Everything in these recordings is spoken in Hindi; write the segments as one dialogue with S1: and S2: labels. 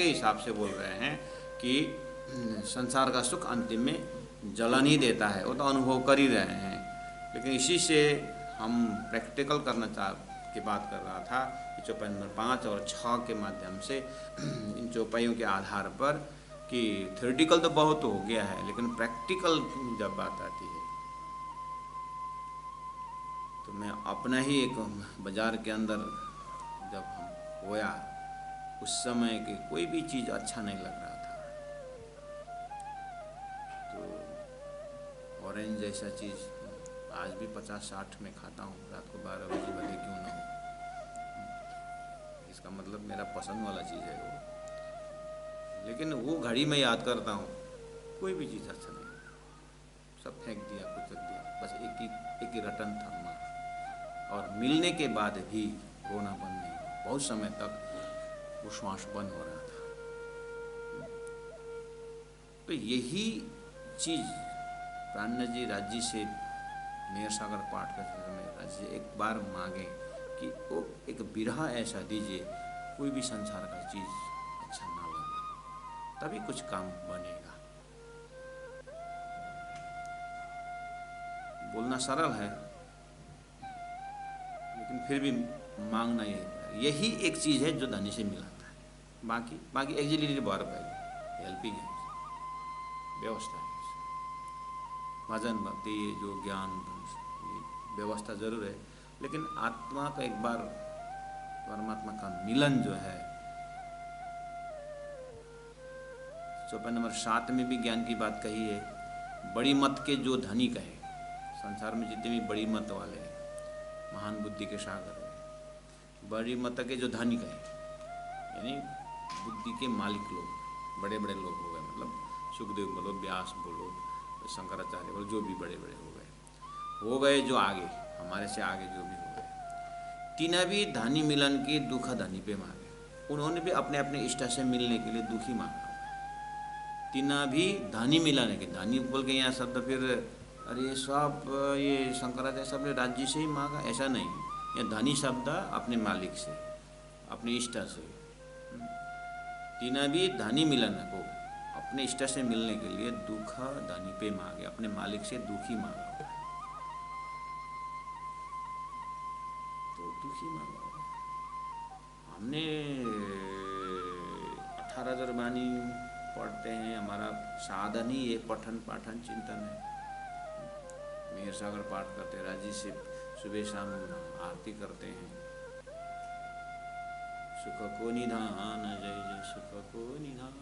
S1: के हिसाब से बोल रहे हैं कि संसार का सुख अंतिम में जलन ही देता है, वो तो अनुभव कर ही रहे हैं। लेकिन इसी से हम प्रैक्टिकल करना की बात कर रहा था कि चौपाई नंबर 5 और 6 के माध्यम से इन चौपाइयों के आधार पर कि थ्योरेटिकल तो बहुत हो गया है, लेकिन प्रैक्टिकल जब बात आती है तो मैं अपना ही एक बाज़ार के अंदर जब हम होया उस समय कि कोई भी चीज़ अच्छा नहीं लग रहा था। तो ऑरेंज जैसा चीज़ आज भी 50-60 में खाता हूँ, रात को 12 बजे भले क्यों ना हो। इसका मतलब मेरा पसंद वाला चीज़ है वो, लेकिन वो घड़ी में याद करता हूँ कोई भी चीज़ अच्छा नहीं, सब फेंक दिया, कुचल दिया, बस एक ही रटन था माँ। और मिलने के बाद भी रोना बंद नहीं हुआ, बहुत समय तक वो श्वास बंद हो रहा था। तो यही चीज़ प्राणनाथ जी राज्य से मेहर सागर पाठ करते समय राज्य से एक बार मांगे कि वो एक बिरहा ऐसा दीजिए कोई भी संसार का चीज़ अच्छा ना लगे, तभी कुछ काम बनेगा। बोलना सरल है लेकिन फिर भी मांगना यही एक चीज़ है जो धनी से मिलाता है। बाकी एग्जिलिटी वर्ब है, हेल्पिंग है, व्यवस्था है, भजन भक्ति ये जो ज्ञान व्यवस्था जरूर है, लेकिन आत्मा का एक बार परमात्मा का मिलन जो है, चौपाई नंबर 7 में भी ज्ञान की बात कही है। बड़ी मत के जो धनी कहे, संसार में जितने भी बड़ी मत वाले हैं, महान बुद्धि के सागर हैं, बड़ी मत के जो धनी कहे यानी बुद्धि के मालिक लोग, बड़े बड़े लोग हो गए, मतलब सुखदेव बोलो, व्यास बोलो, शंकराचार्य बोलो, जो भी बड़े बड़े हो गए जो आगे हमारे से आगे जो भी हो गए, तीना भी धनी मिलन के दुख धनी पे मांगे। उन्होंने भी अपने अपने इष्ट से मिलने के लिए दुखी मांगा। तीना भी धनी मिलन के, धनी बोल के यहाँ शब्द फिर अरे सब ये शंकराचार्य सब ने राज्य से ही मांगा, ऐसा नहीं। यह धनी शब्द अपने मालिक से, अपने इष्ट से। तीना भी धनी मिलन को अपने इष्ट से मिलने के लिए दुख धनी पे मांगे, अपने मालिक से दुखी मांगा, तो दुखी मांगा। हमने 18,000 वाणी पढ़ते हैं, हमारा साधन ही ये पठन पाठन चिंतन है। मेहर सागर पाठ करते हैं, राज्य से सुबह शाम आरती करते हैं। सुख को निधान, जय जय सुख को निधान,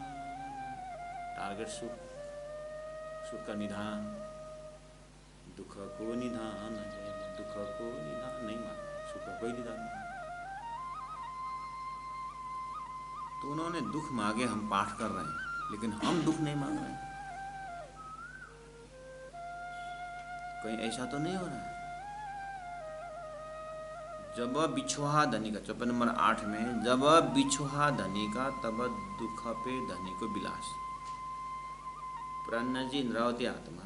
S1: टारगेट सुख का निधान, दुख को निधान, जय जय दुख को निधान नहीं माना, सुख को ही निधान माना। तो उन्होंने दुख मांगे, हम पाठ कर रहे हैं, लेकिन हम दुख नहीं मांग रहे हैं। कहीं ऐसा तो नहीं हो रहा है? जब बिछुहा धनी का, चौपाई नंबर 8 में, जब बिछुहा धनी का तब दुख पे धनी को विलास। प्राणनाथ जी इंद्रावती आत्मा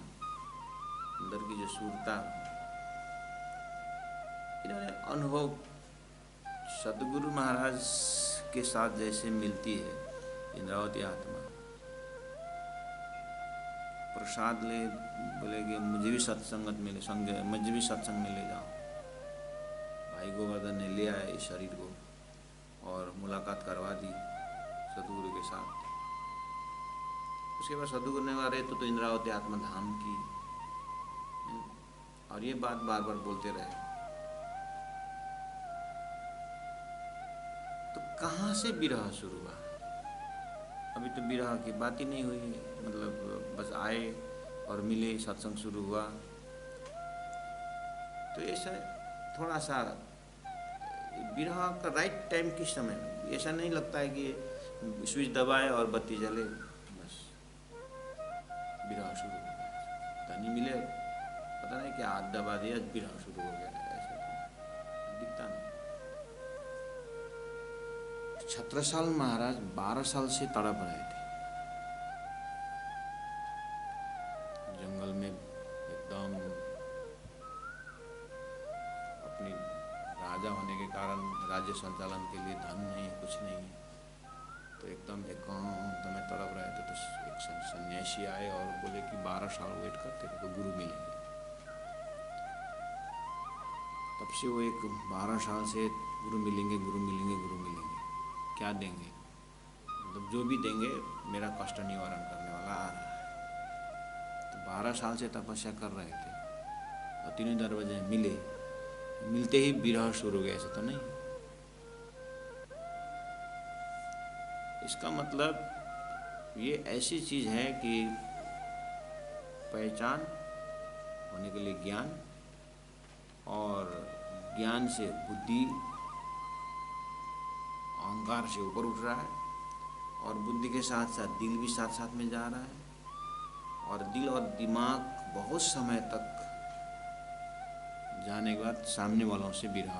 S1: अंदर की जो सूरता, इन्होंने अनुभव सदगुरु महाराज के साथ जैसे मिलती है इंद्रावती आत्मा। प्रसाद ले बोलेगे मुझे भी सत्संगत मिले, मुझे भी सत्संग में ले जाओ। भाई गोवर्धन ने ले आया इस शरीर को और मुलाकात करवा दी सदगुरु के साथ। उसके बाद सदगुरु ने कहा अरे तो इंद्रावती आत्मा धाम की, और ये बात बार बार बोलते रहे। तो कहाँ से विरह शुरू हुआ? अभी तो विरह की बात ही नहीं हुई है, मतलब बस आए और मिले, सत्संग शुरू हुआ। तो ऐसा थोड़ा सा विरह का राइट टाइम किस समय में, ऐसा नहीं लगता है कि स्विच दबाए और बत्ती जले बस विरह शुरू हो गया। धनी मिले, पता नहीं क्या हाथ दबा दिया, विरह शुरू हो गया, ऐसा तो दिखता नहीं। छत्रसाल महाराज 12 साल से तड़प रहे थे जंगल में, एकदम अपनी राजा होने के कारण राज्य संचालन के लिए धन नहीं, कुछ नहीं, तो एकदम एकांत में तड़प रहे थे, तो एक सन्यासी आए और बोले कि 12 साल वेट करते थे तो गुरु मिलेंगे। तब से वो एक 12 साल से गुरु मिलेंगे गुरु मिलेंगे गुरु मिलेंगे, क्या देंगे, मतलब जो भी देंगे मेरा कष्ट निवारण करने वाला आ रहा है। तो 12 साल से तपस्या कर रहे थे और तीनों दरवाजे मिले, मिलते ही विरह शुरू हो गया, ऐसा तो नहीं। इसका मतलब ये ऐसी चीज है कि पहचान होने के लिए ज्ञान, और ज्ञान से बुद्धि अहंकार से ऊपर उठ रहा है, और बुद्धि के साथ साथ दिल भी साथ साथ में जा रहा है, और दिल और दिमाग बहुत समय तक जाने के बाद सामने वालों से विरह।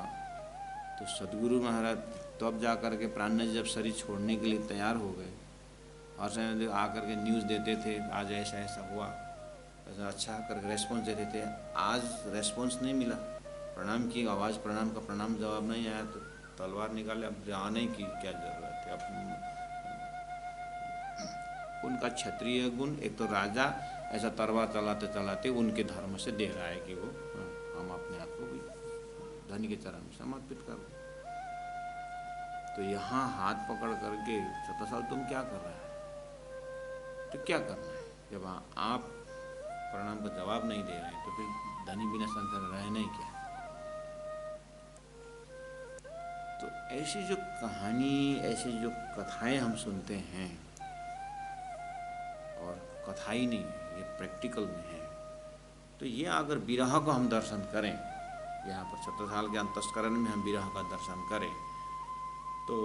S1: तो सदगुरु महाराज तब जा कर के प्राणनाथ जब शरीर छोड़ने के लिए तैयार हो गए, और समय आकर के न्यूज़ देते थे आज ऐसा ऐसा हुआ, ऐसा अच्छा करके रेस्पॉन्स देते थे। आज रेस्पॉन्स नहीं मिला, प्रणाम की आवाज़, प्रणाम का प्रणाम जवाब नहीं आया, तो तलवार निकाले, अब जाने की क्या जरूरत है। अब उनका क्षत्रिय गुण, एक तो राजा ऐसा तलवार चलाते चलाते उनके धर्म से दे रहा है कि वो हम अपने आप को भी धनी के चरण में समर्पित कर दो। तो यहाँ हाथ पकड़ करके 17 साल तुम क्या कर रहे हो, तो क्या करना है जब आप प्रणाम का जवाब नहीं दे रहे हैं, तो फिर धनी बिना संसार रहे नहीं क्या। तो ऐसी जो कहानी, ऐसी जो कथाएं हम सुनते हैं, और कथा ही नहीं है, ये प्रैक्टिकल में है, तो ये अगर विरह को हम दर्शन करें, यहाँ पर 17 साल के अंतस्करण में हम विरह का दर्शन करें, तो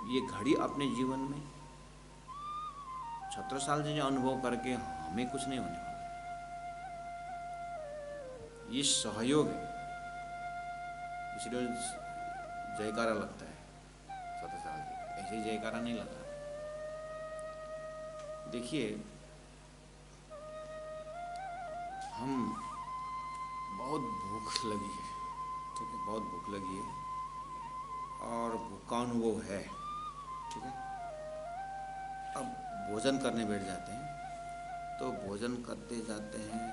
S1: ये घड़ी अपने जीवन में 17 साल से जो अनुभव करके हमें कुछ नहीं होने वाला, ये सहयोग है। इसलिए जयकारा लगता है 17 साल के, ऐसे ही जयकारा नहीं लगा। देखिए, हम बहुत भूख लगी है, ठीक है, बहुत भूख लगी है, और भूख का अनुभव है, ठीक है। अब भोजन करने बैठ जाते हैं, तो भोजन करते जाते हैं,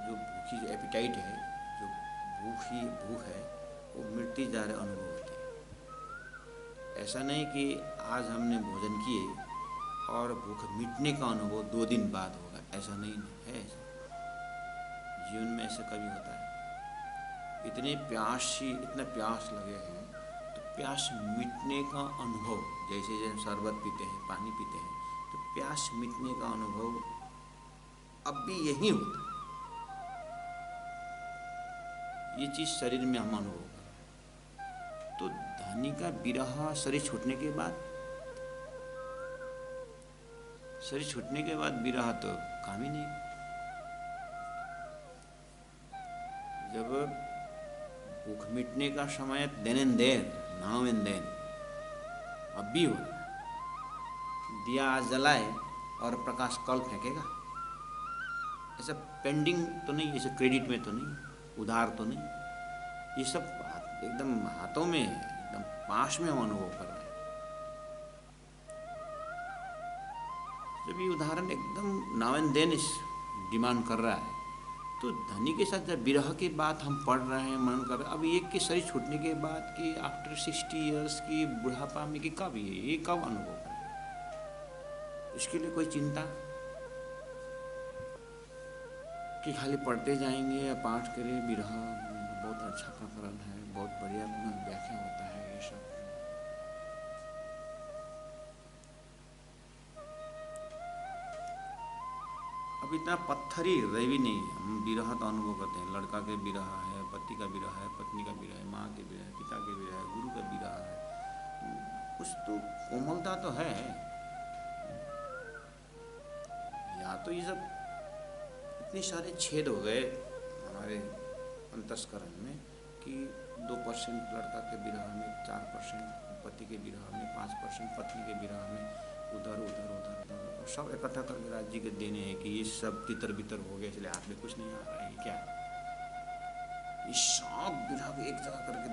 S1: जो भूखी जो एपिटाइट है, जो भूख है, वो मिटती जा रहे अनुभव होते हैं। ऐसा नहीं कि आज हमने भोजन किए और भूख मिटने का अनुभव 2 दिन बाद होगा, ऐसा नहीं है। ऐसा जीवन में ऐसा कभी होता है, इतना प्यास लगे हैं, तो प्यास मिटने का अनुभव, जैसे जैसे शरबत पीते हैं, पानी पीते हैं, तो प्यास मिटने का अनुभव अब भी यही होता है। ये चीज शरीर में हम अनुभव कर रहे हैं। तो धनी का विरह शरीर छूटने के बाद, शरीर छूटने के बाद विरह तो काम ही नहीं। जब भूख मिटने का समय, then and there, now and then, अब भी हो रहा है। दिया आज जलाए और प्रकाश कल फेंकेगा, ऐसा पेंडिंग तो नहीं, ऐसे क्रेडिट में तो नहीं, उधार तो नहीं, ये सब एकदम हाथों में, एकदम पास में हम अनुभव कर रहे हैं। जब ये उदाहरण एकदम नाउ एंड देन डिमांड कर रहा है, तो धनी के साथ जब विरह की बात हम पढ़ रहे हैं, मन कर रहे हैं, अब एक के शरीर छूटने के बाद कि आफ्टर 60 ईयर्स की बुढ़ापा में कि कब ये कब अनुभव करें, इसके लिए कोई चिंता कि खाली पढ़ते जाएंगे या पाठ करें, विरह बहुत अच्छा प्रकरण है, बहुत बढ़िया व्याख्या होता है, ये सब। अब इतना पत्थरी हृदय भी नहीं है, हम विरह का अनुभव करते हैं। लड़का के विरह है, पति का विरह है, पत्नी का विरह है, माँ के विरह है, पिता के विरह है, गुरु का विरह है, कुछ तो कोमलता तो है। या तो ये सब इतने सारे छेद हो गए हमारे अंतस्करण में कि 2% लड़का के विरह में, 4% पति के विरह में, 5% पत्नी के विरह में, उधर उधर उधर उधर, और सब इकट्ठा करके राज्य के देने हैं कि ये सब तितर बितर हो गए, इसलिए हाथ में कुछ नहीं आ रहा है। क्या ये सब विरह एक जगह करके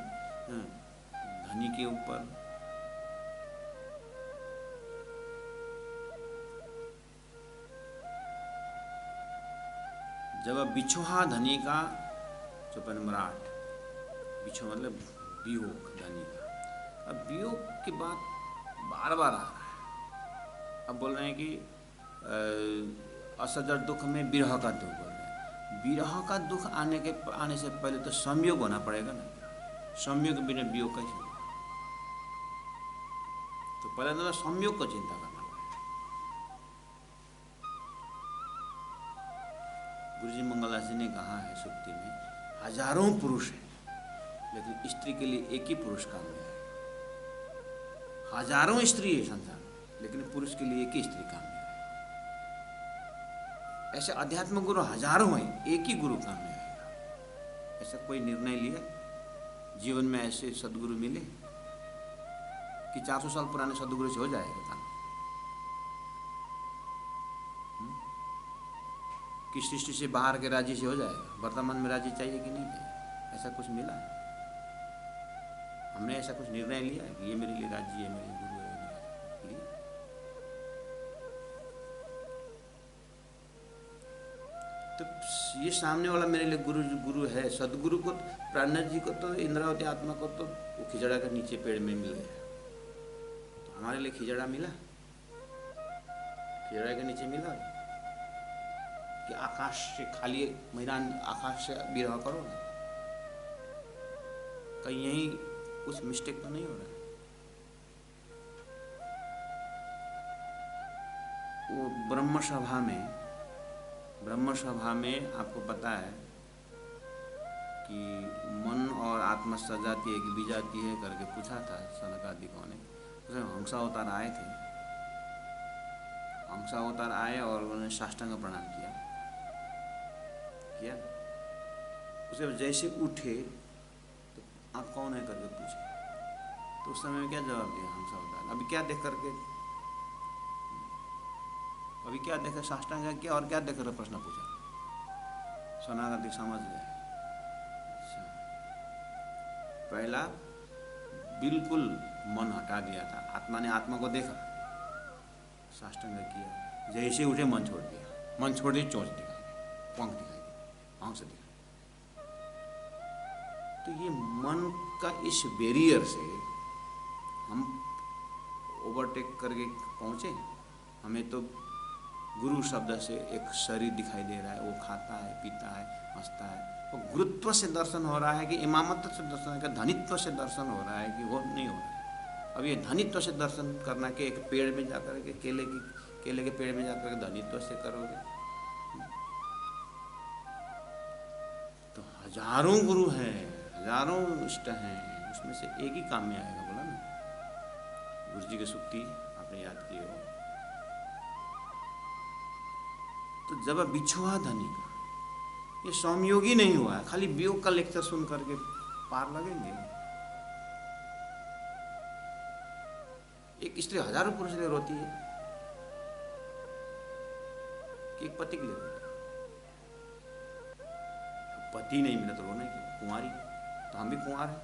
S1: धनी के ऊपर, जब बिछुहा धनी का, चौपन नंबर 8, बिछुहा मतलब वियोग धनी का। अब वियोग की बात बार बार आ रहा है। अब बोल रहे हैं कि असजर दुख में विरह का दुख बोल रहे हैं। विरह का दुख आने से पहले तो संयोग होना पड़ेगा ना। संयोग बिना वियोग कैसे होगा? तो पहले तो संयोग को चिंता करना पड़ेगा। गुरुजी मंगलदास जी ने कहा है सुक्ति में, हजारों पुरुष हैं लेकिन स्त्री के लिए एक ही पुरुष काम में है। हजारों स्त्री है संसार में लेकिन पुरुष के लिए एक ही स्त्री काम में है। ऐसे अध्यात्म गुरु हजारों हैं, एक ही गुरु काम में आएगा। ऐसा कोई निर्णय लिया जीवन में? ऐसे सदगुरु मिले कि 400 साल पुराने सदगुरु से हो जाएगा काम? कि सृष्टि से बाहर के राज्य से हो जाएगा? वर्तमान में राज्य चाहिए कि नहीं चाहिए? ऐसा कुछ मिला? हमने ऐसा कुछ निर्णय लिया कि ये मेरे लिए राज्य है, मेरे गुरु है? तो ये सामने वाला मेरे लिए गुरु है। सदगुरु को, प्राणनाथ जी को तो, इंद्रावती आत्मा को तो वो खिजड़ा के नीचे पेड़ में मिल गया। तो हमारे लिए खिजड़ा मिला? खिजड़ा के नीचे मिला कि आकाश से खाली मैदान, आकाश से विरह करोगे? कहीं यही कुछ मिस्टेक तो नहीं हो रहा? वो ब्रह्म सभा में आपको पता है कि मन और आत्मा सजाती है कि विजाती है करके पूछा था सनकादिकों ने। उसमें हंसावतार आए थे। हंसावतार आए और उन्होंने साष्टांग प्रणाम किया। उसे जैसे उठे तो आप कौन है करके पूछे, तो उस समय में क्या जवाब दिया हंसावतार? अभी क्या देख करके, अभी क्या देखा? साष्टांग किया और क्या देख कर प्रश्न पूछा? सनातन समझ गए। अच्छा, पहला बिल्कुल मन हटा दिया था, आत्मा ने आत्मा को देखा, साष्टांग किया, जैसे उठे मन छोड़ दिया। मन छोड़ दिया, चोंच दिखाई दी, पंख दिखाई दी, आंख से दिखाई। तो ये मन का इस बैरियर से हम ओवरटेक करके पहुंचे। हमें तो गुरु शब्द से एक शरीर दिखाई दे रहा है, वो खाता है, पीता है, हंसता है। वो गुरुत्व से दर्शन हो रहा है कि इमामत्व से दर्शन है कि धनित्व से दर्शन हो रहा है कि वो नहीं हो रहा है? अब ये धनित्व से दर्शन करना कि एक पेड़ में जाकर के केले के पेड़ में जाकर के धनित्व से करोगे? तो हजारों गुरु हैं, हजारों इष्ट हैं, उसमें से एक ही काम में आएगा। बोला ना, गुरु जी की सुक्ति आपने याद की हो। तो जब बिछुआ धनी का, ये सौमयोगी नहीं हुआ है, खाली वियोग का लेक्चर सुन करके पार लगेंगे? एक स्त्री हजारों पुरुष के लिए रोती है कि एक पति के लिए रोती है? पति नहीं मिला तो रोना क्यों? कुंवारी, तो हम भी कुंवार हैं।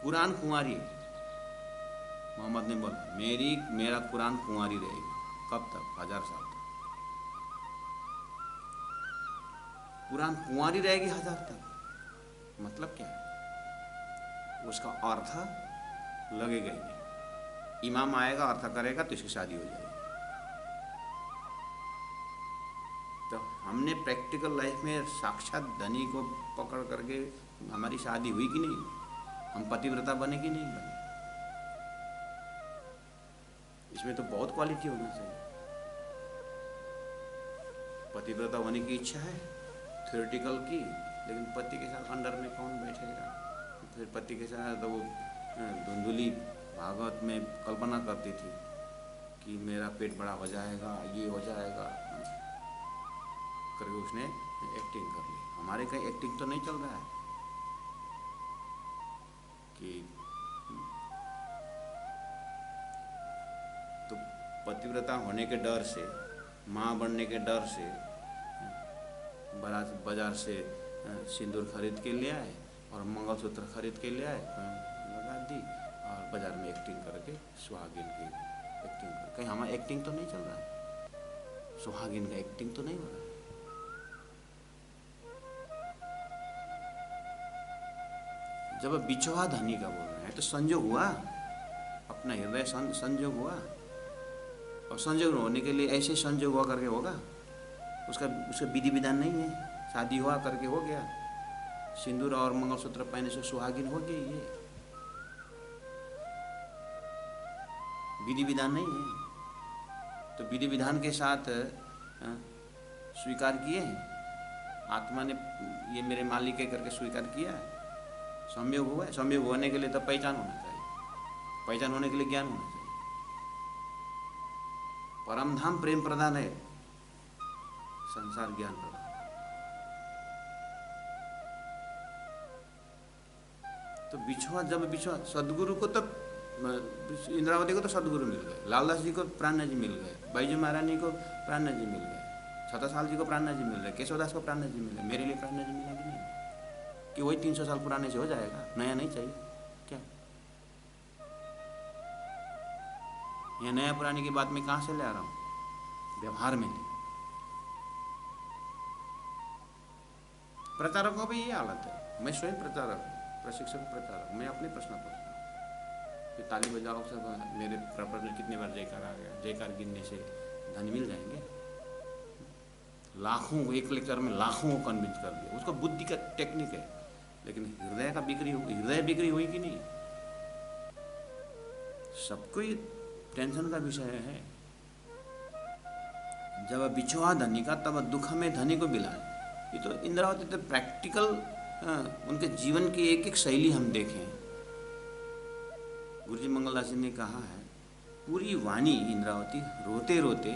S1: कुरान कुंवारी है। मोहम्मद ने बोला मेरा कुरान कुंवारी रहेगी। कब तक? 1000 साल तक कुरान कुंवारी रहेगी, 1000 तक। मतलब क्या है? उसका अर्थ लगेगा ही नहीं। इमाम आएगा, अर्थ करेगा तो इसकी शादी हो जाएगी। तो हमने प्रैक्टिकल लाइफ में साक्षात धनी को पकड़ करके हमारी शादी हुई कि नहीं? हम पतिव्रता बने कि नहीं बने? इसमें तो बहुत क्वालिटी होना चाहिए। पतिव्रता होने की इच्छा है थ्योरेटिकल की, लेकिन पति के साथ अंडर में कौन बैठेगा? फिर पति के साथ तो वो धुंधुली भागवत में कल्पना करती थी कि मेरा पेट बड़ा हो जाएगा, ये हो जाएगा करके उसने एक्टिंग कर ली। हमारे कहीं एक्टिंग तो नहीं चल रहा है कि तो पतिव्रता होने के डर से, माँ बनने के डर से बाजार से सिंदूर खरीद के ले आए और मंगलसूत्र खरीद के ले आए, लगा दी और बाजार में एक्टिंग करके सुहागिन की एक्टिंग कर। कहीं हमारा एक्टिंग तो नहीं चल रहा है? सुहागिन का एक्टिंग तो नहीं हो रहा। जब बिछोहा धनी का बोल रहे हैं तो संजोग हुआ, अपना हृदय संजोग हुआ, और संजोग होने के लिए ऐसे संजोग हुआ करके होगा, उसका विधि विधान नहीं है। शादी हुआ करके हो गया, सिंदूर और मंगलसूत्र पहने से सुहागिन हो गई, ये विधि विधान नहीं है। तो विधि विधान के साथ स्वीकार किए, आत्मा ने ये मेरे मालिक है करके स्वीकार किया, संयोग हुआ। संयोग होने के लिए तो पहचान होना चाहिए, पहचान होने के लिए ज्ञान होना चाहिए। परम धाम प्रेम प्रदान है, संसार ज्ञान प्रदान। तो बिछुआ, जब बिछुआ सदगुरु को, तो इंद्रावती को तो सदगुरु मिल गए, लालदास जी को प्राणनाथ जी मिल गए, बैजू महारानी को प्राणनाथ जी मिल गए, छत्रसाल जी को प्राणनाथ जी मिल गए, केशवदास को प्राणनाथ जी मिल गए। मेरे लिए प्राणनाथ जी मिला कि नहीं? कि वही 300 साल पुराने से हो जाएगा, नया नहीं चाहिए क्या? ये नया पुराने की बात मैं कहाँ से ले आ रहा हूँ? व्यवहार में ले। प्रचारकों भी ये हालत है। मैं स्वयं प्रचारक, प्रशिक्षक, प्रचारक, मैं अपने प्रश्न पूछता हूँ कि ताली बजाओ सब, मेरे प्रपंच में कितने बार जयकार आ गया? जयकार गिनने से धन मिल जाएंगे? लाखों, एक लेक्चर में लाखों को कन्विंस कर दिया, उसका बुद्धि का टेक्निक है। लेकिन हृदय का बिक्री हुई, हृदय बिक्री हुई कि नहीं? सबको ही टेंशन का विषय है। जब बिछुआ धनी का तब दुख में धनी को मिला। ये तो इंद्रावती तो प्रैक्टिकल, उनके जीवन की एक एक शैली हम देखें। गुरुजी मंगलदास जी ने कहा है, पूरी वाणी इंद्रावती रोते रोते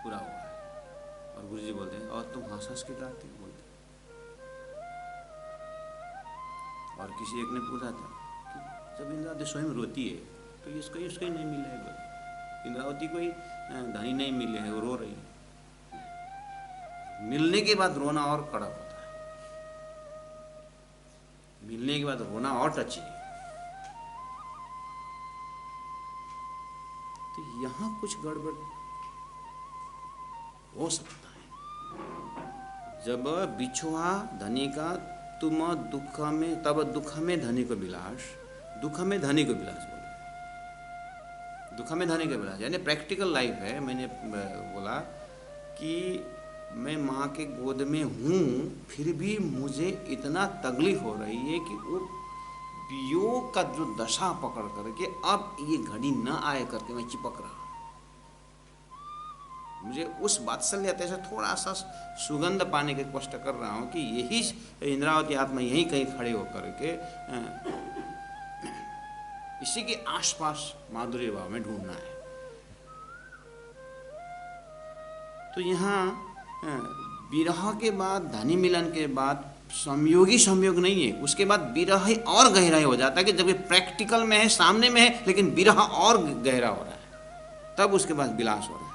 S1: पूरा हुआ है। और गुरुजी बोलते हैं, और तुम हंस हंस के गाते हो, बोलते। और किसी एक ने पूछा था कि जब इंद्रावती स्वयं रोती है तो इसको ही नहीं मिला है। इंद्रावती को ही धनी नहीं मिले है, वो रो रही है। मिलने के बाद रोना और कड़क होता है, मिलने के बाद रोना और टची। तो यहां कुछ गड़बड़ हो सकता है। जब बिछुआ धनी का तुम दुख में, तब दुख में धनी को विलास, दुख में धनी को विलास बोला, दुख में धनी को विलास, यानी प्रैक्टिकल लाइफ है। मैंने बोला कि मैं माँ के गोद में हूँ, फिर भी मुझे इतना तकलीफ हो रही है कि वो वियोग का जो दशा पकड़ करके अब ये घड़ी न आए करके मैं चिपक रहा हूँ। मुझे उस वात्सल्यता से थोड़ा सा सुगंध पाने के कष्ट कर रहा हूँ कि यही इंद्रावती आत्मा यहीं कहीं खड़े होकर के इसी के आसपास माधुर्य भाव में ढूंढना है। तो यहाँ विरह के बाद, धनी मिलन के बाद संयोगी संयोग नहीं है, उसके बाद विरह और गहराई हो जाता है कि जब ये प्रैक्टिकल में है, सामने में है, लेकिन विरह और गहरा हो रहा है, तब उसके बाद विलास हो रहा है।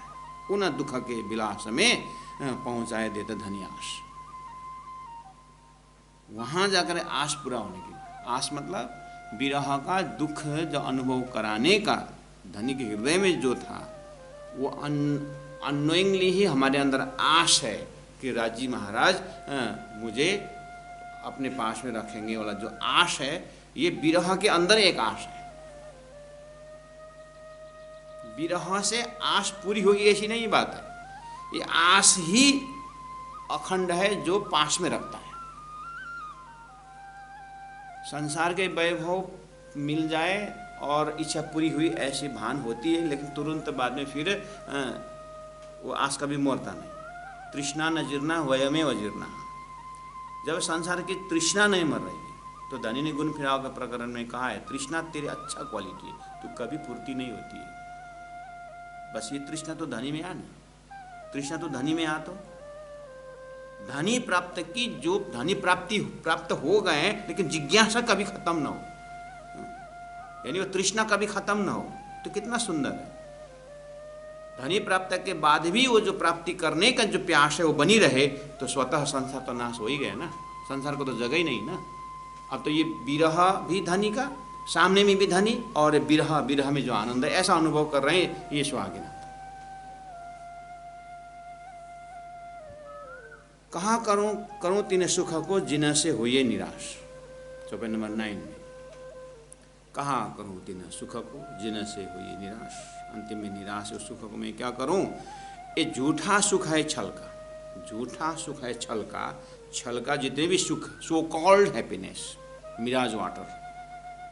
S1: पुनः दुख के विलास में पहुंचाए देते धनी आश। वहां जाकर आश पूरा होने की, आश मतलब विरह का दुख जो अनुभव कराने का धनी के हृदय में जो था, वो अननोइंगली ही हमारे अंदर आश है कि राजी महाराज मुझे अपने पास में रखेंगे वाला जो आश है, ये विरह के अंदर एक आश है। विरह से आश पूरी होगी ऐसी नहीं बात है, ये आश ही अखंड है जो पास में रखता है। संसार के वैभव मिल जाए और इच्छा पूरी हुई ऐसी भान होती है, लेकिन तुरंत बाद में फिर वो आश कभी मरता नहीं। तृष्णा न जीर्णा वयमेव जीर्णा। जब संसार की तृष्णा नहीं मर रही है, तो धनी ने गुण फिराव के प्रकरण में कहा है, तृष्णा तेरी अच्छा क्वालिटी है, तो कभी पूर्ति नहीं होती है। बस ये तृष्णा तो धनी में आ ना, तृष्णा तो धनी में आ, तो धनी प्राप्त की, जो धनी प्राप्त हो गए, लेकिन जिज्ञासा कभी खत्म ना हो, यानी वो तृष्णा कभी खत्म ना हो, तो कितना सुंदर है। धनी प्राप्त के बाद भी वो जो प्राप्ति करने का जो प्यास है वो बनी रहे, तो स्वतः संसार तो नाश हो ही गया ना, संसार को तो जगह ही नहीं ना। अब तो ये विरह भी धनी का, सामने में भी धनी, और विरह में जो आनंद है, ऐसा अनुभव कर रहे हैं ये सुहागिन। कहाँ करूँ करूँ तीन सुख को जिन से होइए निराश। चौपाई नंबर 9 में कहाँ करूँ तीन सुख को जिन से हुई निराश। अंतिम में निराश उस सुख को मैं क्या करूँ। ये झूठा सुख है छल का, झूठा सुख है छल का। छल का जितने भी सुख, so called happiness, mirage water,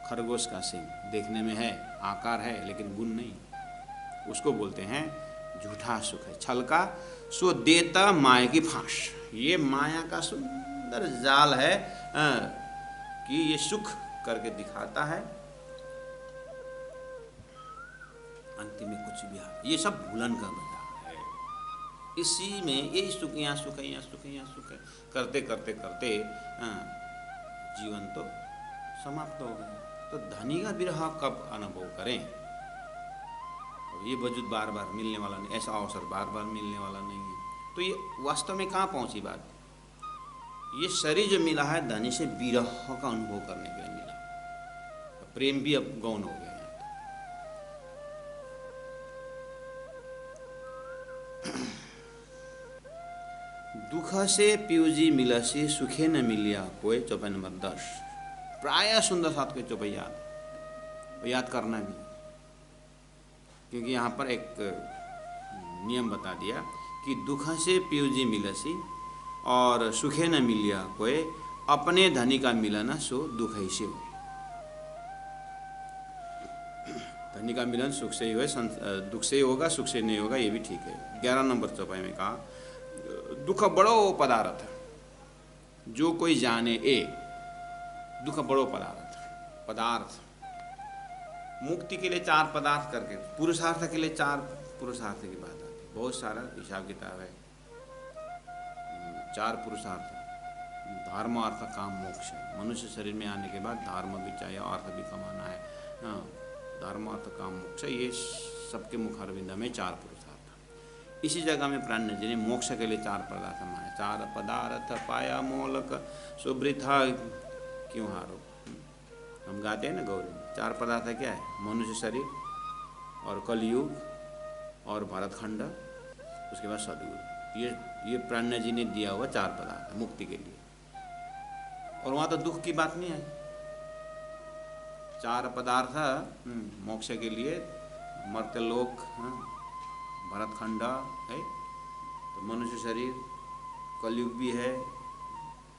S1: खरगोश का सिंह देखने में है, आकार है, लेकिन गुण नहीं, उसको बोलते हैं झूठा सुख है छल का। सो देता माया की फांस, ये माया का सुंदर जाल है कि ये सुख करके दिखाता है, अंतिम में कुछ भी है। ये सब भूलन का मजा है। इसी में यही सुख, यहाँ सुख है, यहाँ सुख है, यहाँ सुख है, करते करते करते जीवन तो समाप्त हो गया। तो धनी का विरह कब अनुभव करें। ये वजूद बार बार मिलने वाला नहीं, ऐसा अवसर बार बार मिलने वाला नहीं है। तो ये वास्तव में कहाँ पहुंची बात। ये शरीर जो मिला है धनी से विरह का अनुभव करने के लिए मिला। प्रेम भी अब गौण हो गया। दुख से प्यूजी मिलसी सुखे न मिलिया कोई। चौपाई नंबर 10 प्राय सुंदर साथ को चौपाई याद करना भी, क्योंकि यहाँ पर एक नियम बता दिया कि दुख से प्यूजी मिलसी और सुखे न मिलिया कोई, अपने धनी का मिलन सो दुख ही से हो। धनी का मिलन सुख से ही हो, दुख से ही होगा, सुख से नहीं होगा, ये भी ठीक है। 11 नंबर चौपाई में कहा दुख बड़ो पदार्थ जो कोई जाने ए। दुख बड़ो पदार्थ मुक्ति के लिए 4 पदार्थ करके, पुरुषार्थ के लिए 4 पुरुषार्थ की बात आती है। बहुत सारा हिसाब किताब है। 4 पुरुषार्थ, धर्म अर्थ काम मोक्ष। मनुष्य शरीर में आने के बाद धर्म भी चाहिए, अर्थ भी कमाना है। धर्म अर्थ काम मोक्ष, ये सबके मुखारविंद में 4 पुरुषार्थ। इसी जगह में प्राण जी ने मोक्ष के लिए 4 पदार्थ माने। 4 पदार्थ पाया मोलक सुवृथा क्यों हारो। हम गाते हैं ना गौरी में। 4 पदार्थ क्या है, मनुष्य शरीर और कलयुग और भरतखंड, उसके बाद सदगुरु। ये प्राण जी ने दिया हुआ 4 पदार्थ मुक्ति के लिए। और वहाँ तो दुख की बात नहीं आई। 4 पदार्थ मोक्ष के लिए, मर्त्यलोक, भरतखंड है, तो मनुष्य शरीर, कलयुग भी है,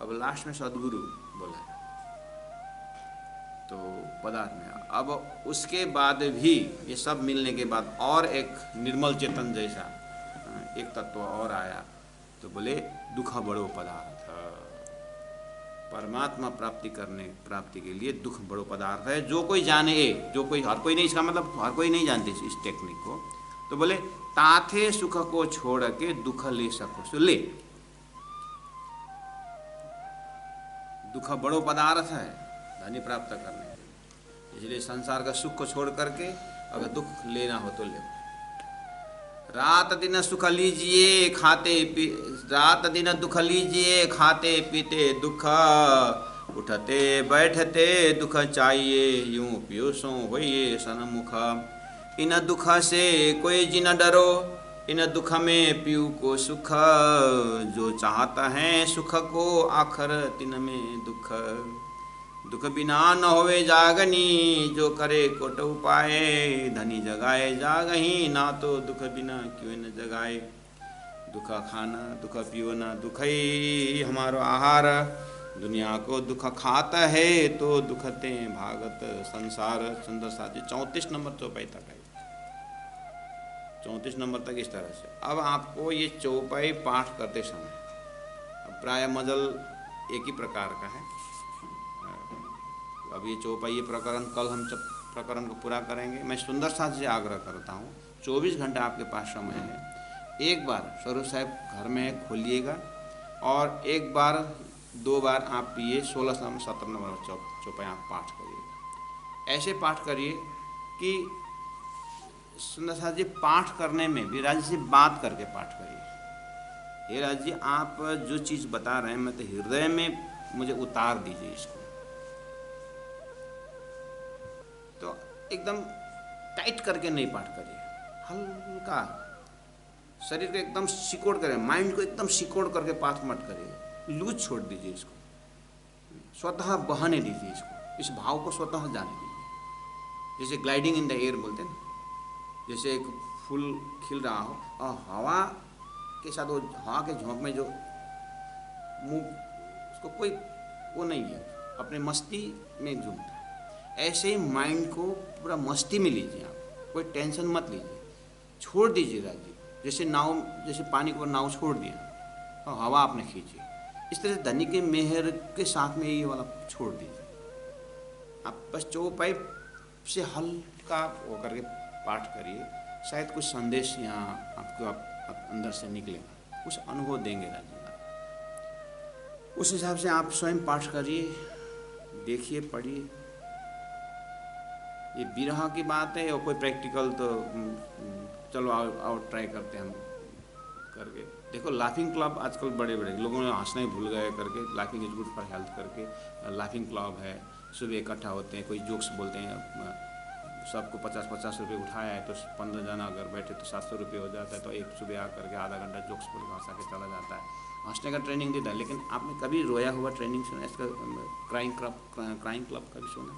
S1: अब लास्ट में सदगुरु बोला है। तो पदार्थ में अब उसके बाद भी ये सब मिलने के बाद और एक निर्मल चेतन जैसा एक तत्व और आया, तो बोले दुख बड़ो पदार्थ। परमात्मा प्राप्ति के लिए दुख बड़ो पदार्थ है। जो कोई जाने, जो कोई, हर कोई नहीं, इसका मतलब हर कोई नहीं जानते इस टेक्निक को। तो बोले ताथे सुख को छोड़ के दुख ले सको सो ले। दुख बड़ो पदार्थ है धनी प्राप्त करने के लिए, इसलिए संसार का सुख को छोड़ करके अगर दुख लेना हो तो ले। रात दिन सुख लीजिए खाते रात दिन दुख लीजिए खाते पीते दुख, उठते बैठते दुख चाहिए यूं पीयूषों होइए सन्मुख। इन दुख से कोई जिन डरो, इन दुख में पीऊ को सुख, जो चाहता है सुख को आखर तिन में दुख। दुख बिना न होवे जागनी, जो करे कोट उपाय, धनी जगाए जागही ना तो दुख बिना क्यों न जगाए। दुख खाना दुख पीना दुख ही हमारो आहार, दुनिया को दुख खाता है तो दुखते भागत संसार। सुंदर साथी 34 नंबर चौपाई तक है, 34 नंबर तक इस तरह से। अब आपको ये चौपाई पाठ करते समय प्राय मजल एक ही प्रकार का है। अब ये चौपाई ये प्रकरण कल हम जब प्रकरण को पूरा करेंगे, मैं सुंदर साथ से आग्रह करता हूँ 24 घंटा आपके पास समय है। एक बार स्वरूप साहब घर में खोलिएगा और एक बार 2 बार आप ये 16 नंबर 17 नंबर चौपाई आप पाठ करिए। ऐसे पाठ करिए कि सुंदर साथ जी पाठ करने में भी राज जी बात करके पाठ करिए। हे राज जी आप जो चीज़ बता रहे हैं मैं तो हृदय में मुझे उतार दीजिए इसको। तो एकदम टाइट करके नहीं पाठ करिए, हल्का शरीर को एकदम सिकोड़ करें, माइंड को एकदम सिकोड़ करके पाथ मत करिए, लूज छोड़ दीजिए इसको, स्वतः बहने दीजिए इसको, इस भाव को स्वतः जाने दीजिए। जैसे ग्लाइडिंग इन द एयर बोलते हैं ना, जैसे एक फूल खिल रहा हो और हवा के साथ वो हवा के झोंक में जो मुंह, उसको कोई वो नहीं है, अपने मस्ती में झूमता है। ऐसे ही माइंड को पूरा मस्ती में लीजिए आप, कोई टेंशन मत लीजिए, छोड़ दीजिए राज्य। जैसे नाव, जैसे पानी के ऊपर नाव छोड़ दिया और हवा आपने खींची, इस तरह धनी के मेहर के साथ में ये वाला छोड़ दीजिए। आप बस चौपाई से हल्का होकर के पाठ करिए, शायद कुछ संदेश यहाँ आपको आप अंदर से निकलेगा, कुछ अनुभव देंगे राज्य। उस हिसाब से आप स्वयं पाठ करिए, देखिए, पढ़िए। ये विरह की बात है और कोई प्रैक्टिकल तो चलो आओ ट्राई करते हैं हम करके। देखो लाफिंग क्लब आजकल बड़े बड़े लोगों ने हंसना ही भूल गए करके, laughing is good for health करके लाफिंग क्लब है। सुबह इकट्ठा होते हैं, कोई जोक्स बोलते हैं, सबको 50-50 रुपये उठाया है तो 15 जना अगर बैठे तो 700 रुपये हो जाता है, तो एक सुबह आ करके आधा घंटा जोक्स बोल हंसा के चला जाता है, हंसने का ट्रेनिंग देता है। लेकिन आपने कभी रोया हुआ ट्रेनिंग सुना? इसका क्राइम क्लब कभी सुना?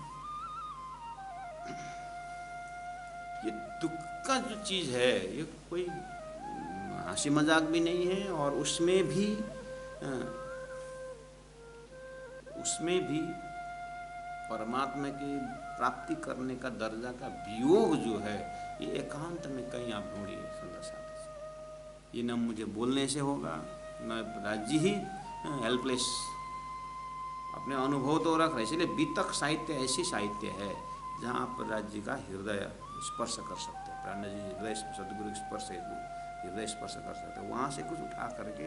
S1: ये दुख का जो चीज़ है, ये कोई हंसी मजाक भी नहीं है, और उसमें भी परमात्मा की प्राप्ति करने का दर्जा का वियोग जो है, ये एकांत में कहीं आप ढूंढिए सुंदर साथी से। ये न मुझे बोलने से होगा, न राज्य ही हेल्पलेस अपने अनुभव तो रख रहे। इसलिए बीतक साहित्य ऐसी साहित्य है जहाँ आप राज्य का हृदय स्पर्श कर सकते हैं। प्राण जी हृदय, सदगुरु स्पर्श हृदय स्पर्श कर सकते हैं। वहाँ से कुछ उठा करके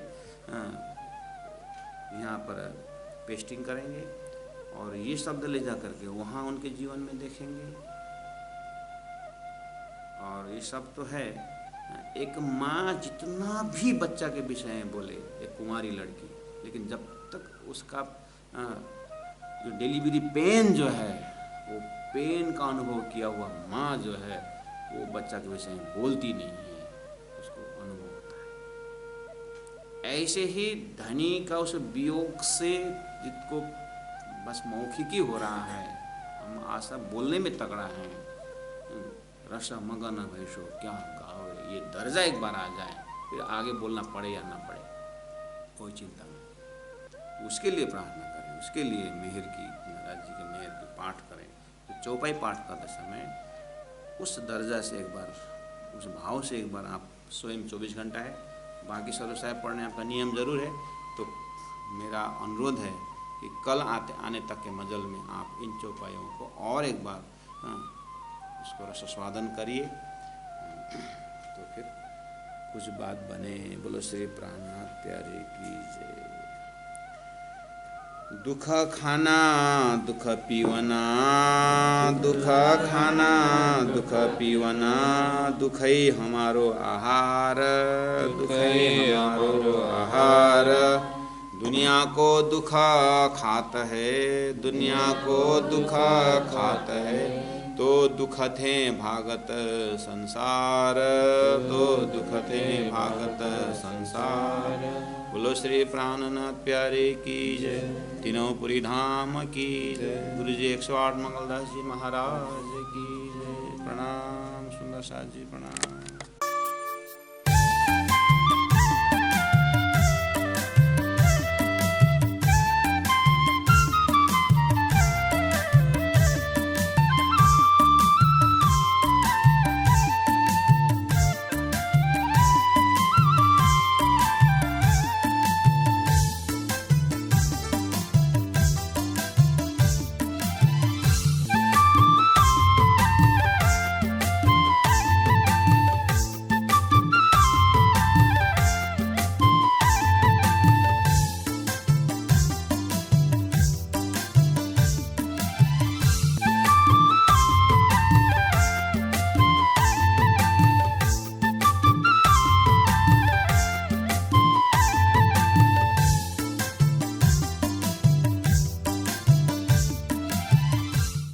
S1: यहाँ पर पेस्टिंग करेंगे और ये शब्द ले जा करके वहाँ उनके जीवन में देखेंगे। और ये सब तो है, एक माँ जितना भी बच्चा के विषय में बोले, एक कुमारी लड़की, लेकिन जब तक उसका जो डिलीवरी पेन जो है, वो पेन का अनुभव किया हुआ माँ जो है, वो बच्चा के विषय में बोलती नहीं है, उसको अनुभव होता है। ऐसे ही धनी का उस वियोग से जिसको बस मौखिकी हो रहा है, हम आशा बोलने में तगड़ा है, रस मगन भैसो क्या गाओ, ये दर्जा एक बार आ जाए, फिर आगे बोलना पड़े या ना पड़े कोई चिंता नहीं। उसके लिए प्रार्थना करें, उसके लिए मेहर की, महाराज जी के मेहर की पाठ करें। तो चौपाई पाठ करते समय उस दर्जा से एक बार, उस भाव से एक बार आप स्वयं 24 घंटा है, बाकी सर्व साहब पढ़ने आपका नियम जरूर है। तो मेरा अनुरोध है कि कल आने तक के मजल में आप इन चौपाइयों को और एक बार उसको रसस्वादन करिए, तो फिर कुछ बात बने। बोलो श्री प्राणनाथ प्यारे की जय। दुख खाना दुख पीवना, दुख खाना दुख पीवना, दुख ही हमारो आहार, दुख ही हमारो आहार। दुनिया को दुख खात है, दुनिया को दुख खात है, तो दुख थे भागत संसार, तो दुख थे भागत संसार। बोलो श्री प्राणनाथ प्यारे की जय, तीनों पुरी धाम की जय, गुरु जी 108 मंगलदास जी महाराज की जय। प्रणाम सुंदर साथ जी, प्रणाम।